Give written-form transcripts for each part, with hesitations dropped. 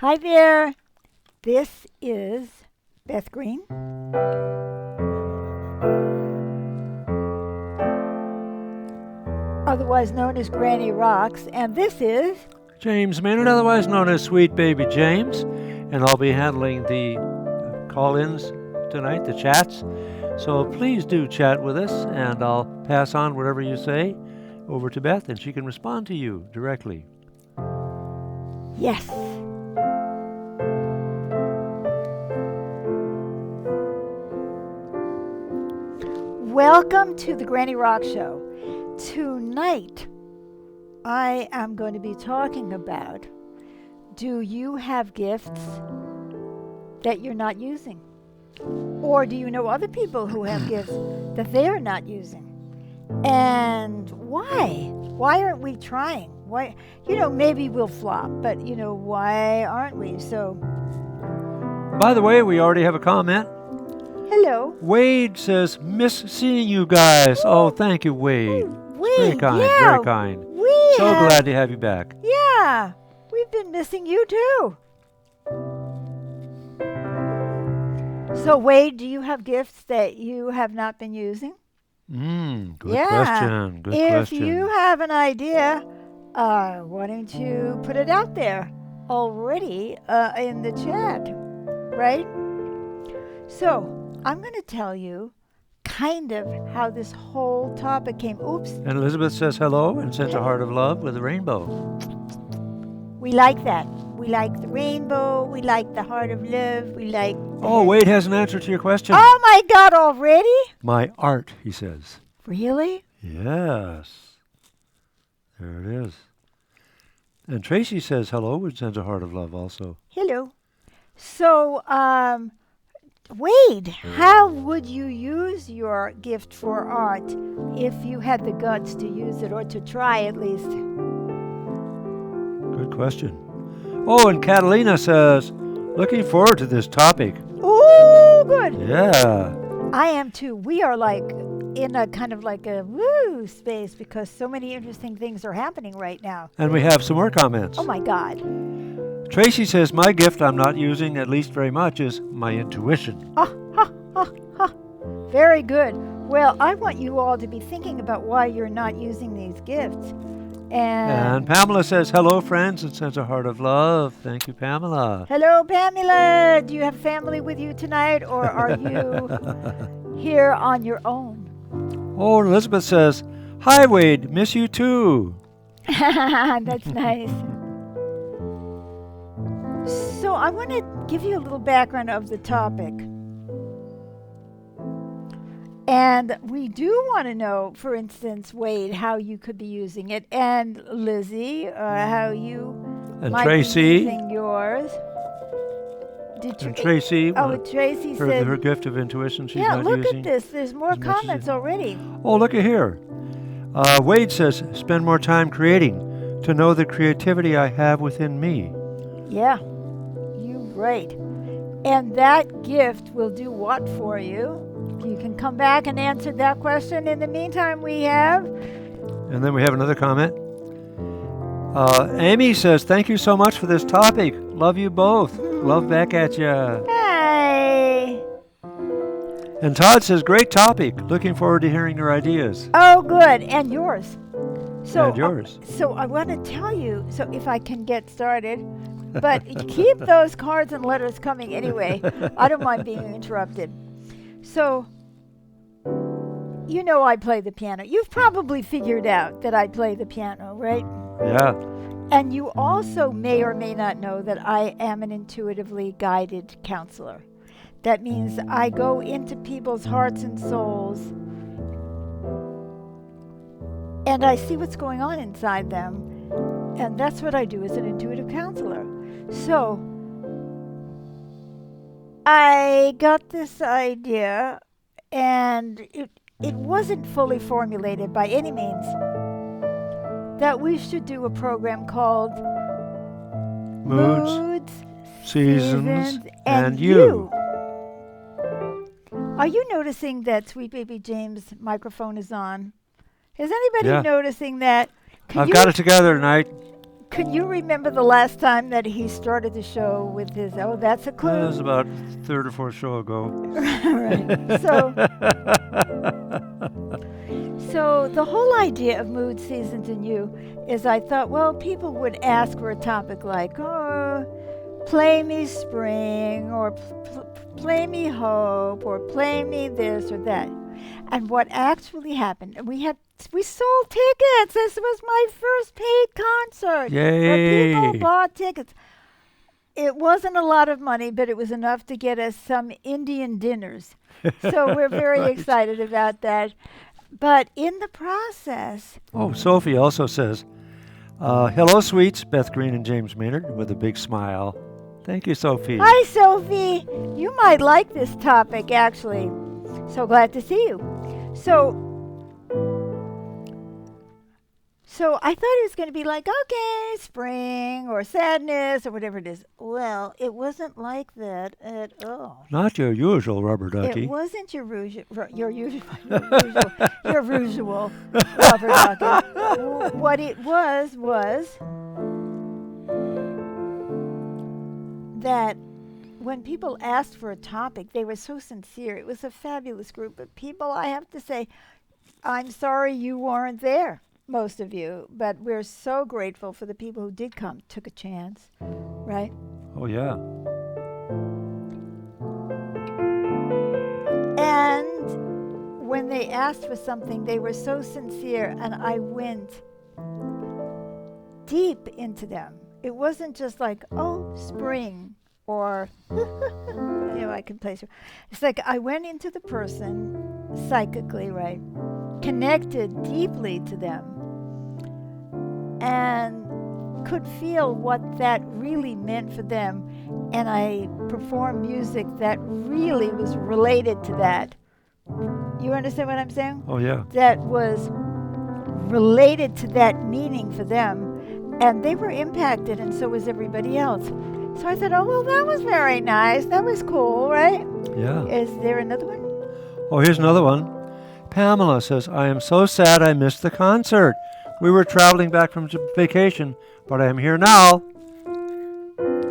Hi there. This is Beth Green. Otherwise known as Granny Rocks, and this is James Maynard, otherwise known as Sweet Baby James, and I'll be handling the call-ins tonight, the chats. So please do chat with us, and I'll pass on whatever you say over to Beth, and she can respond to you directly. Yes. Welcome to the Granny Rock Show. Tonight, I am going to be talking about, do you have gifts that you're not using? Or do you know other people who have gifts that they are not using? And why? Why aren't we trying? Why? Maybe we'll flop, but why aren't we? So, By the way, we already have a comment. hello. Wade says, miss seeing you guys. Oh, thank you, Wade. Wade, Very kind, yeah, very kind. we So have- glad to have you back. Yeah, we've been missing you too. So, Wade, do you have gifts that you have not been using? Good Yeah. question, good If question. you have an idea, why don't you put it out there already in the chat, right? So, I'm going to tell you kind of how this whole topic came. Oops, And Elizabeth says hello and sends a heart of love with a rainbow. we like that. We like the rainbow. We like the heart of love. We like. Oh, Wade has an answer to your question. Oh my God! Already? My art, he says. Really? Yes. There it is. And Tracy says hello and sends a heart of love also. Hello. So, Wade, how would you use your gift for art if you had the guts to use it, or to try at least? Good question. Oh, and Catalina says, looking forward to this topic. Oh, good. Yeah. I am too. We are like in a kind of like a woo space because so many interesting things are happening right now. And we have some more comments. Oh my God. Tracy says, my gift I'm not using, at least very much, is my intuition. Very good. Well, I want you all to be thinking about why you're not using these gifts. And Pamela says, hello, friends, and sends a heart of love. Thank you, Pamela. Hello, Pamela. Do you have family with you tonight, or are you here on your own? Oh, and Elizabeth says, hi, Wade, miss you too. That's nice. So I want to give you a little background of the topic. And we do want to know, for instance, Wade, how you could be using it, and Lizzie, how you And might Tracy. be using yours. And Tracy, Tracy said, her gift of intuition she's yeah, not look using. at this. There's more as much as comments you- already. Oh, look at here. Wade says, spend more time creating to know the creativity I have within me. Yeah, you right. And that gift will do what for you? You can come back and answer that question. In the meantime, we have... And then we have another comment. Amy says, thank you so much for this topic. Love you both. Love back at ya. Hey! And Todd says, great topic. Looking forward to hearing your ideas. Oh, good. And yours. So, And yours. So I want to tell you, so if I can get started, but keep those cards and letters coming anyway. I don't mind being interrupted. So, I play the piano. You've probably figured out that I play the piano, right? Yeah. And you also may or may not know that I am an intuitively guided counselor. That means I go into people's hearts and souls and I see what's going on inside them. And that's what I do as an intuitive counselor. So, I got this idea, and it wasn't fully formulated by any means, that we should do a program called Moods, Seasons, and You. Are you noticing that Sweet Baby James' microphone is on? Is anybody Yeah. noticing that? I've got it together tonight. Could you remember the last time that he started the show with his, oh, that's a That clue? was about third or fourth show ago. Right. So the whole idea of Mood Seasons and You is I thought, well, people would ask for a topic like, oh, play me spring, or play me hope, or play me this or that. And what actually happened, and we sold tickets. This was my first paid concert. Yay! Where people bought tickets. It wasn't a lot of money, but it was enough to get us some Indian dinners. So we're very Right. excited about that. But in the process, Oh, Sophie also says, hello, sweets, Beth Green and James Maynard, with a big smile. Thank you, Sophie. hi, Sophie. You might like this topic, actually. So glad to see you. So I thought it was going to be like, okay, spring or sadness or whatever it is. Well, it wasn't like that at all. Not your usual rubber ducky. It wasn't your usual rubber ducky. What it was that when people asked for a topic, they were so sincere. It was a fabulous group of people. I have to say, I'm sorry you weren't there, most of you, but we're so grateful for the people who did come, took a chance, right? Oh, yeah. And when they asked for something, they were so sincere, and I went deep into them. It wasn't just like, oh, spring, or, I can play. It's like I went into the person psychically, right? Connected deeply to them, and could feel what that really meant for them. And I performed music that really was related to that. You understand what I'm saying? Oh, yeah. That was related to that meaning for them. And they were impacted, and so was everybody else. So I said, oh, well, that was very nice. That was cool, right? Yeah. Is there another one? Oh, here's another one. Pamela says, I am so sad I missed the concert. We were traveling back from vacation, but I am here now.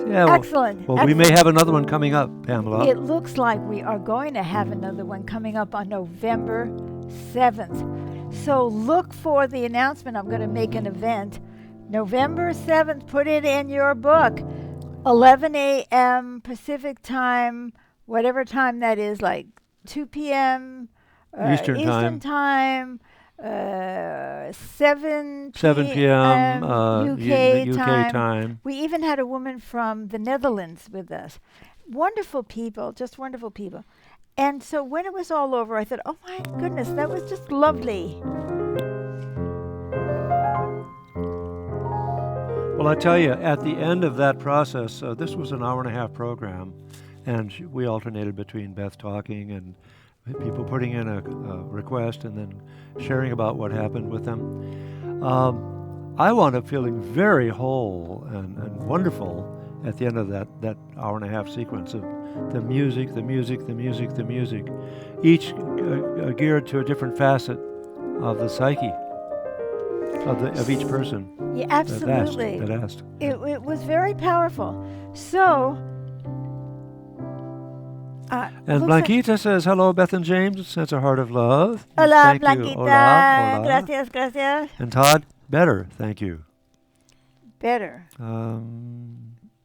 Yeah, Excellent. Well, we may have another one coming up, Pamela. It looks like we are going to have another one coming up on November 7th. So look for the announcement. I'm going to make an event. November 7th, put it in your book. 11 a.m. Pacific time, whatever time that is, like 2 p.m. Eastern time, 7 p.m. UK time. We even had a woman from the Netherlands with us. Wonderful people, just wonderful people. And so when it was all over, I thought, oh my goodness, that was just lovely. Well, I tell you, at the end of that process, this was an hour-and-a-half program, and we alternated between Beth talking and people putting in a request and then sharing about what happened with them. I wound up feeling very whole and wonderful at the end of that hour-and-a-half sequence of the music, each geared to a different facet of the psyche of each person. Yeah, absolutely. That asked. It was very powerful. So, and Blanquita says, hello, Beth and James. Sense a heart of love. Hola, Thank you. Blanquita. Hola. Gracias. And Todd, better. Thank you. Better.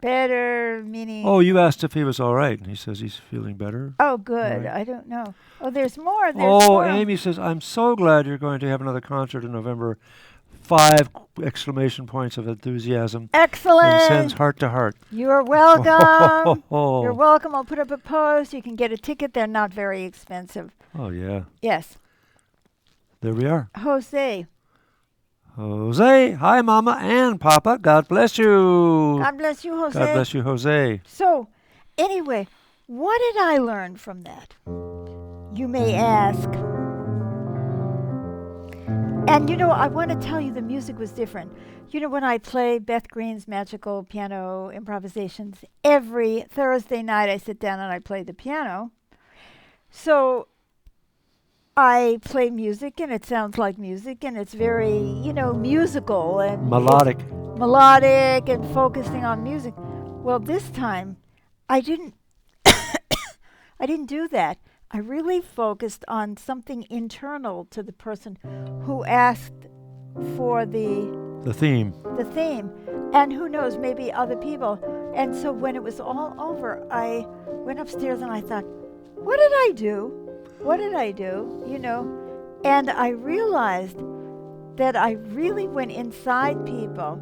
Better meaning. Oh, you asked if he was all right, and he says he's feeling better. Oh, good. Right. I don't know. Oh, there's more. Amy says, I'm so glad you're going to have another concert in November. 5 exclamation points of enthusiasm. Excellent. And sends heart to heart. You're welcome. You're welcome. I'll put up a post. You can get a ticket. They're not very expensive. Oh, yeah. Yes. There we are. Jose. Hi, Mama and Papa. God bless you. God bless you, Jose. God bless you, Jose. So, anyway, what did I learn from that? You may ask. And I want to tell you the music was different. When I play Beth Green's magical piano improvisations, every Thursday night I sit down and I play the piano. So I play music and it sounds like music and it's very, musical and it's Melodic. melodic and focusing on music. Well, this time I didn't I didn't do that. I really focused on something internal to the person who asked for The theme. the theme. And who knows, maybe other people. And so when it was all over, I went upstairs and I thought, what did I do? What did I do? And I realized that I really went inside people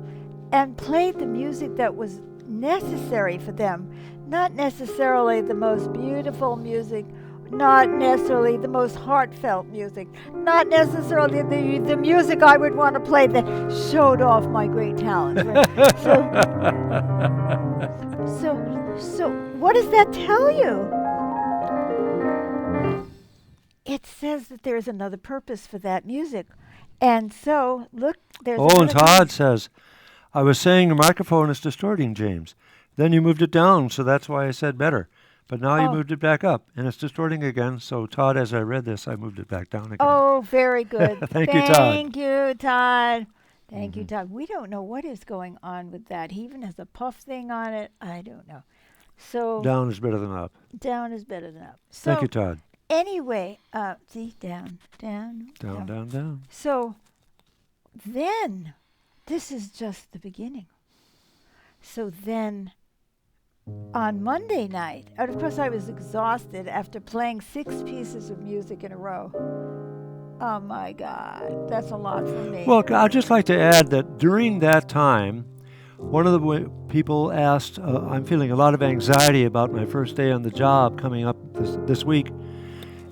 and played the music that was necessary for them. Not necessarily the most beautiful music, not necessarily the most heartfelt music, not necessarily the music I would want to play that showed off my great talents. Right? So what does that tell you? It says that there's another purpose for that music. And so, look, there's Oh, and another Todd says, I was saying the microphone is distorting, James. Then you moved it down, so that's why I said better. But now you Oh. moved it back up, and it's distorting again. So, Todd, as I read this, I moved it back down again. Oh, very good. Thank you, Todd. Thank you, Todd. Thank you, Mhm. Todd. We don't know what is going on with that. He even has a puff thing on it. I don't know. So Down is better than up. down is better than up. Thank So you, Todd. anyway, see, down. Down. So then, this is just the beginning. So then, on Monday night, and of course I was exhausted after playing 6 pieces of music in a row. Oh my God, that's a lot for me. Well, I'd just like to add that during that time, one of the people asked, I'm feeling a lot of anxiety about my first day on the job coming up this week.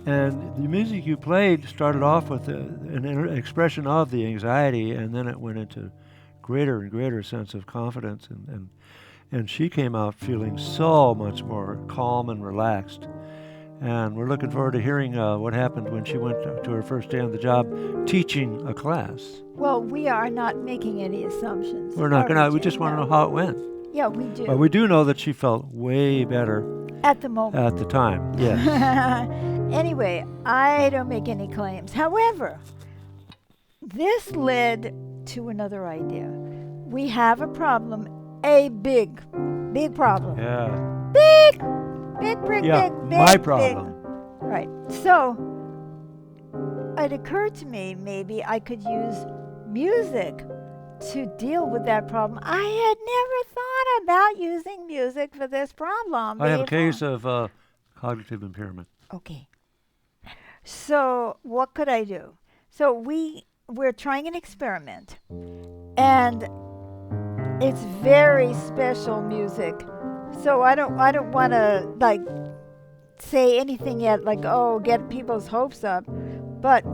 And the music you played started off with an expression of the anxiety, and then it went into greater and greater sense of confidence. And she came out feeling so much more calm and relaxed. And we're looking forward to hearing what happened when she went to her first day on the job teaching a class. Well, we are not making any assumptions. We're not are going to, we Jim? just want to No. know how it went. Yeah, we do. But we do know that she felt way better At the moment. at the time. Yes. Anyway, I don't make any claims. However, this led to another idea. We have a problem, a big problem. Yeah. Big, Yeah, big, my big. problem. Right. So it occurred to me maybe I could use music to deal with that problem. I had never thought about using music for this problem. I have a before. case of cognitive impairment. Okay. So what could I do? So we're trying an experiment, and it's very special music. So I don't want to like say anything yet, like get people's hopes up, but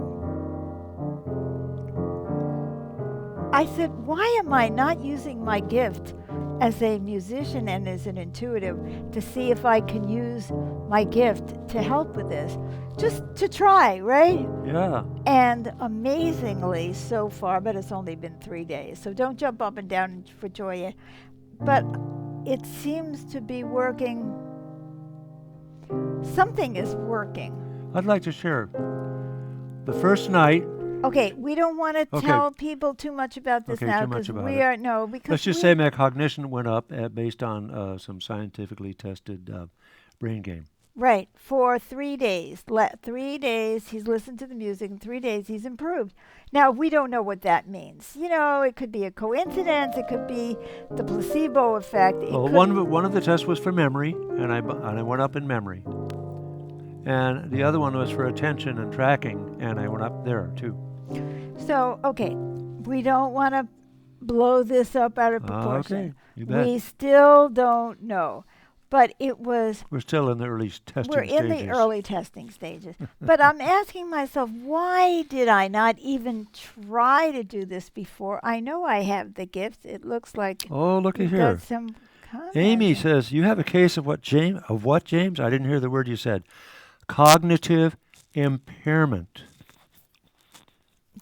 I said, why am I not using my gift as a musician and as an intuitive to see if I can use my gift to help with this? Just to try, right? Yeah. And amazingly, so far, but it's only been 3 days, so don't jump up and down for joy yet. But it seems to be working. Something is working. I'd like to share. The first night, Okay, we don't want to Okay. tell people too much about this Okay, now too much because about we it. are no because let's just we- say my cognition went up based on some scientifically tested brain game. right for 3 days. 3 days he's listened to the music. In 3 days he's improved. Now we don't know what that means. It could be a coincidence. It could be the placebo effect. It Well, could- one of the tests was for memory, and I went up in memory. And the other one was for attention and tracking, and I went up there too. So okay, we don't want to blow this up out of proportion. Okay, you bet. We still don't know, but it was. We're still in the early testing We're stages. in the early testing stages. But I'm asking myself, why did I not even try to do this before? I know I have the gifts. It looks like Oh, looky you've here. got some comments. Amy says, you have a case of what, James? I didn't hear the word you said. Cognitive impairment.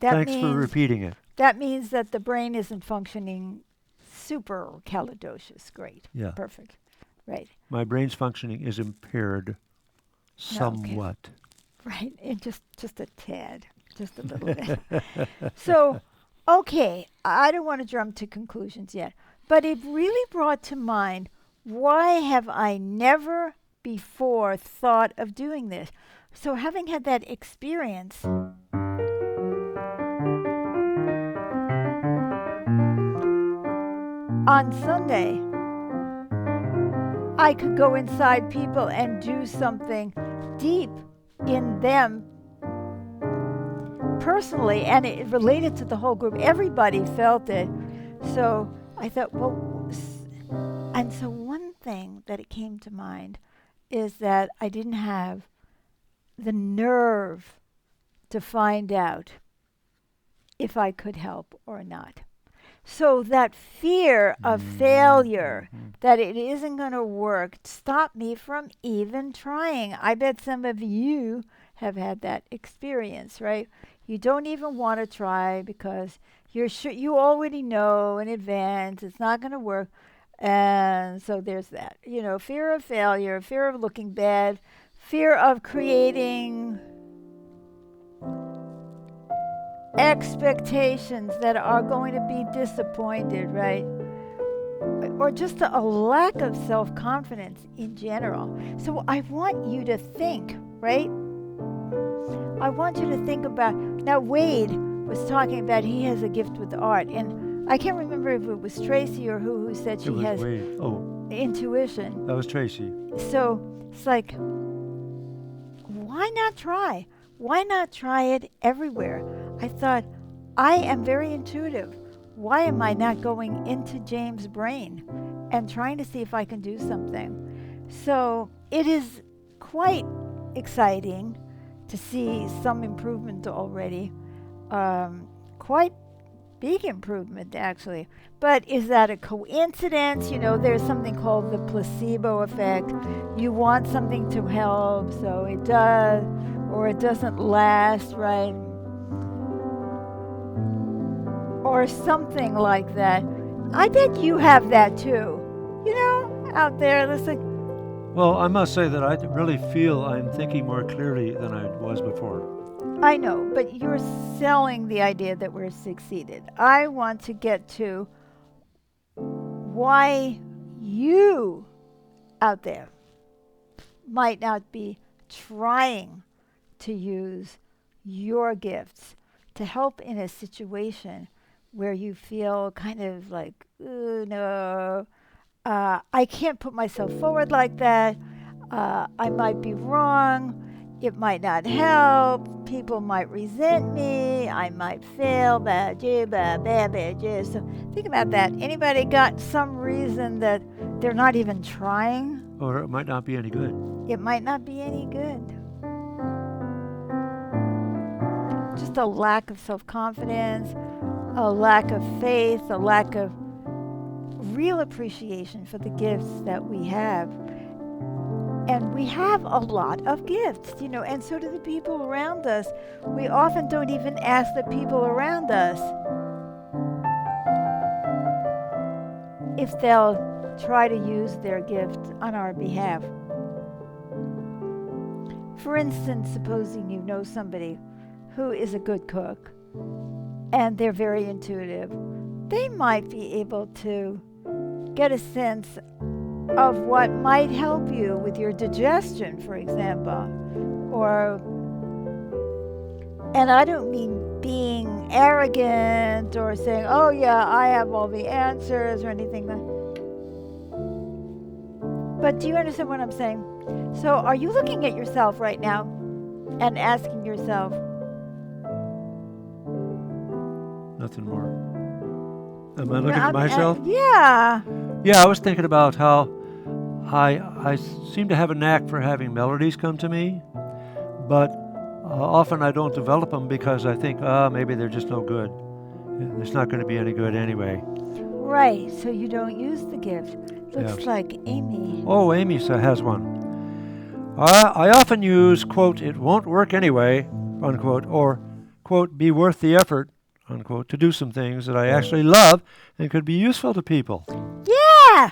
that Thanks means, for repeating it. That means that the brain isn't functioning super calidocious. Great. Yeah. Perfect. Right. My brain's functioning is impaired somewhat. right? And just a tad, just a little bit. So, okay, I don't want to jump to conclusions yet, but it really brought to mind, why have I never before thought of doing this? So, having had that experience on Sunday, I could go inside people and do something deep in them personally, and it related to the whole group. Everybody felt it. So I thought, well, and so one thing that it came to mind is that I didn't have the nerve to find out if I could help or not. So that fear of failure, that it isn't going to work, stopped me from even trying. I bet some of you have had that experience, right? You don't even want to try because you're sure you already know in advance it's not going to work. And so there's that. You know, fear of failure, fear of looking bad, fear of creating expectations that are going to be disappointed, right? Or just a lack of self-confidence in general. So I want you to think, right? I want you to think about, now Wade was talking about he has a gift with art, and I can't remember if it was Tracy or who said she has Wade. Oh, intuition. that was Tracy. So it's like, why not try? Why not try it everywhere? I thought, I am very intuitive. Why am I not going into James' brain and trying to see if I can do something? So it is quite exciting to see some improvement already. Quite big improvement, actually. But is that a coincidence? You know, there's something called the placebo effect. You want something to help, so it does, or it doesn't last, right? Or something like that. I bet you have that too. You know, out there, there's like, Well, I must say that I really feel I'm thinking more clearly than I was before. I know, but you're selling the idea that we're succeeded. I want to get to why you out there might not be trying to use your gifts to help in a situation where you feel kind of like, no, I can't put myself forward like that. I might be wrong. It might not help. People might resent me. I might fail. Bad, bad, bad, bad. So think about that. Anybody got some reason that they're not even trying? Or it might not be any good. It might not be any good. Just a lack of self-confidence, a lack of faith, a lack of real appreciation for the gifts that we have. And we have a lot of gifts, you know, and so do the people around us. We often don't even ask the people around us if they'll try to use their gift on our behalf. For instance, supposing you know somebody who is a good cook and they're very intuitive, they might be able to get a sense of what might help you with your digestion, for example. And I don't mean being arrogant or saying, oh yeah, I have all the answers or anything. But do you understand what I'm saying? So are you looking at yourself right now and asking yourself? Nothing more. Am I looking at myself? Yeah. Yeah, I was thinking about how I seem to have a knack for having melodies come to me, but often I don't develop them because I think, maybe they're just no good. It's not going to be any good anyway. Right, so you don't use the gift. Looks Yes. like Amy. Oh, Amy has one. I often use, quote, it won't work anyway, unquote, or, quote, be worth the effort, unquote, to do some things that I actually love and could be useful to people. Yeah!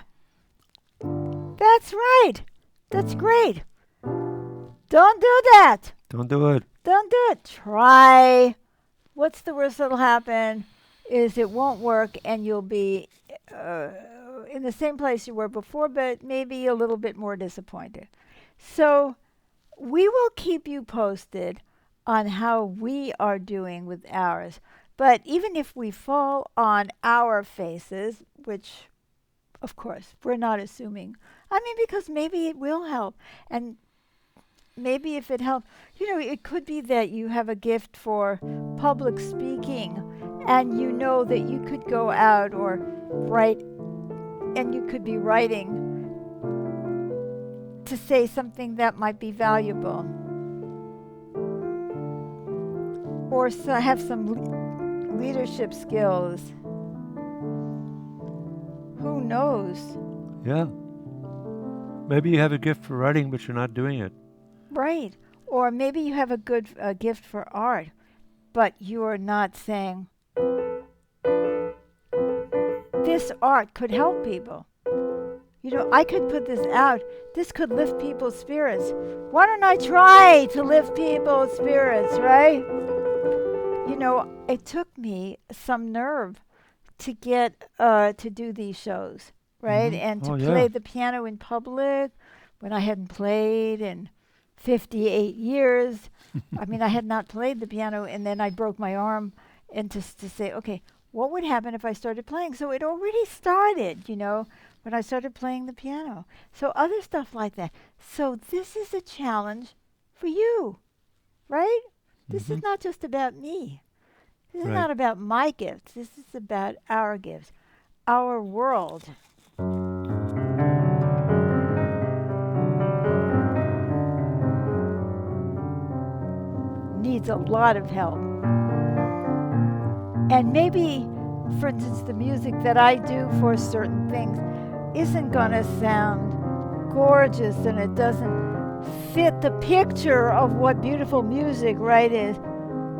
That's right. That's great. Don't do that. Don't do it. Don't do it. Try. What's the worst that'll happen is it won't work and you'll be uh, in the same place you were before, but maybe a little bit more disappointed. So we will keep you posted on how we are doing with ours. But even if we fall on our faces, which of course we're not assuming, I mean, because maybe it will help. And maybe if it helps, it could be that you have a gift for public speaking and you know that you could go out or write and you could be writing to say something that might be valuable or have some leadership skills. Who knows? Yeah. Maybe you have a gift for writing, but you're not doing it. Right. Or maybe you have a good gift for art, but you're not saying, this art could help people. I could put this out. This could lift people's spirits. Why don't I try to lift people's spirits, right? It took me some nerve to get to do these shows, right? Mm-hmm. And to Oh, play yeah. the piano in public when I hadn't played in 58 years. I mean, I had not played the piano, and then I broke my arm, and to say, okay, what would happen if I started playing? So it already started, when I started playing the piano. So other stuff like that. So this is a challenge for you, right? This Mm-hmm. is not just about me. This is Right. not about my gifts. This is about our gifts. Our world needs a lot of help. And maybe, for instance, the music that I do for certain things isn't going to sound gorgeous and it doesn't fit the picture of what beautiful music, right, is.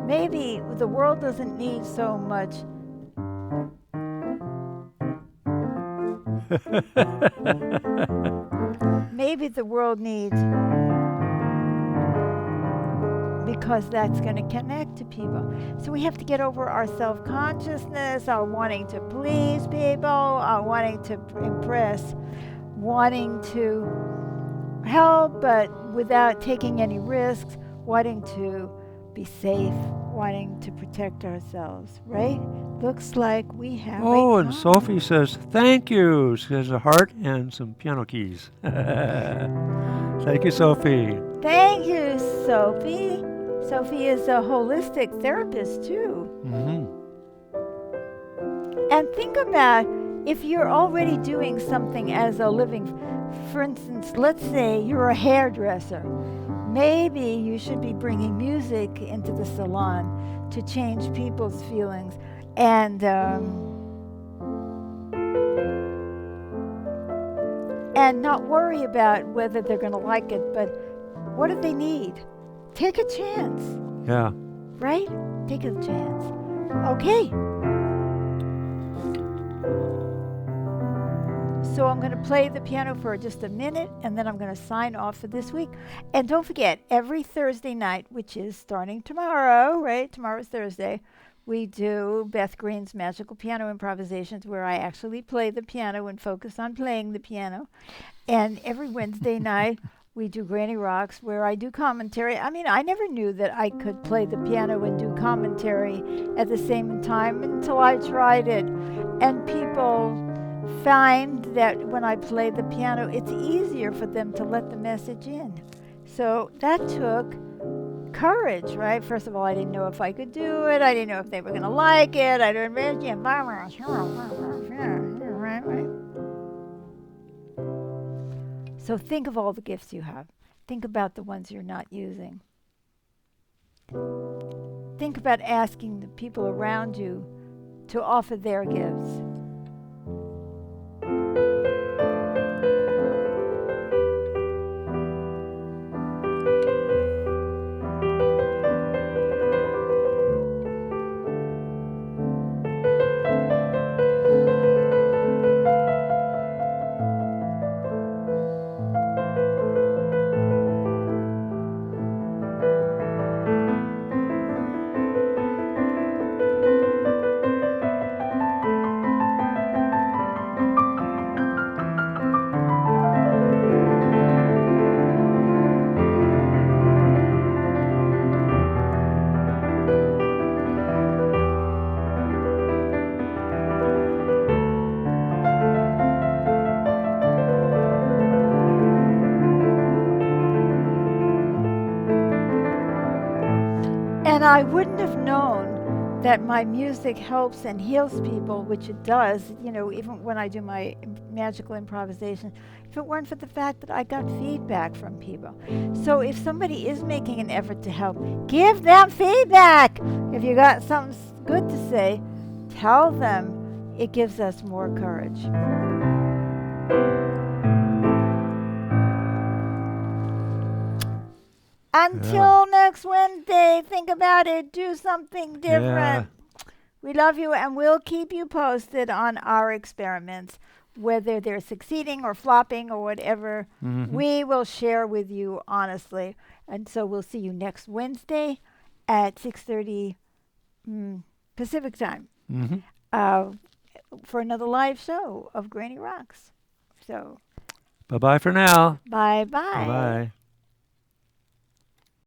Maybe the world doesn't need so much. Maybe the world needs, because that's going to connect to people. So we have to get over our self-consciousness, our wanting to please people, our wanting to impress, wanting to help but without taking any risks, wanting to be safe, wanting to protect ourselves, right? Looks like we have Oh, a and Sophie says, thank you. She has a heart and some piano keys. Thank you, Sophie. Thank you, Sophie. Sophie is a holistic therapist too. Mm-hmm. And think about if you're already doing something as a living, for instance, let's say you're a hairdresser. Maybe you should be bringing music into the salon to change people's feelings and not worry about whether they're going to like it, but what do they need? Take a chance, Yeah. right? Take a chance. Okay. So I'm going to play the piano for just a minute, and then I'm going to sign off for this week. And don't forget, every Thursday night, which is starting tomorrow, right? Tomorrow's Thursday, we do Beth Green's Magical Piano Improvisations, where I actually play the piano and focus on playing the piano. And every Wednesday night, we do Granny Rocks, where I do commentary. I mean, I never knew that I could play the piano and do commentary at the same time until I tried it. And people find that when I play the piano, it's easier for them to let the message in. So that took courage, right? First of all, I didn't know if I could do it. I didn't know if they were going to like it. I don't imagine. Right? So think of all the gifts you have. Think about the ones you're not using. Think about asking the people around you to offer their gifts. And I wouldn't have known that my music helps and heals people, which it does, even when I do my magical improvisation, if it weren't for the fact that I got feedback from people. So if somebody is making an effort to help, give them feedback. If you got something good to say, tell them. It gives us more courage. Until next Wednesday, think about it. Do something different. We love you, and we'll keep you posted on our experiments, whether they're succeeding or flopping or whatever. We will share with you honestly. And so we'll see you next Wednesday at 6:30 Pacific time for another live show of Granny Rocks. So Bye-bye for now. bye-bye. Bye-bye.